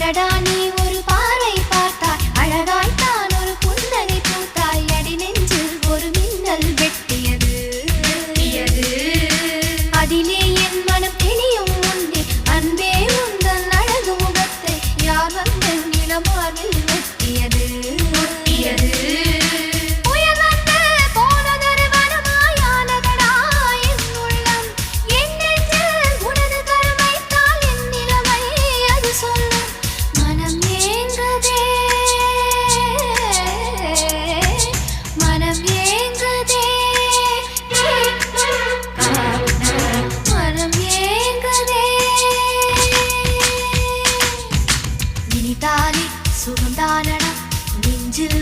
அடடா நீ ஒரு பார்வை பார்த்தாய் அழகாய்த்தான் ஒரு புன்னகை பூத்தாய் அடி நெஞ்சில் ஒரு மின்னல் வெட்டியது அதிலே என் மனம் தெளியும் முன்னே அன்பே உந்தன் அழகு முகத்தை யார் வந்து நிலமார்பில் வெட்டியது சுகந்தானடா நெஞ்சில்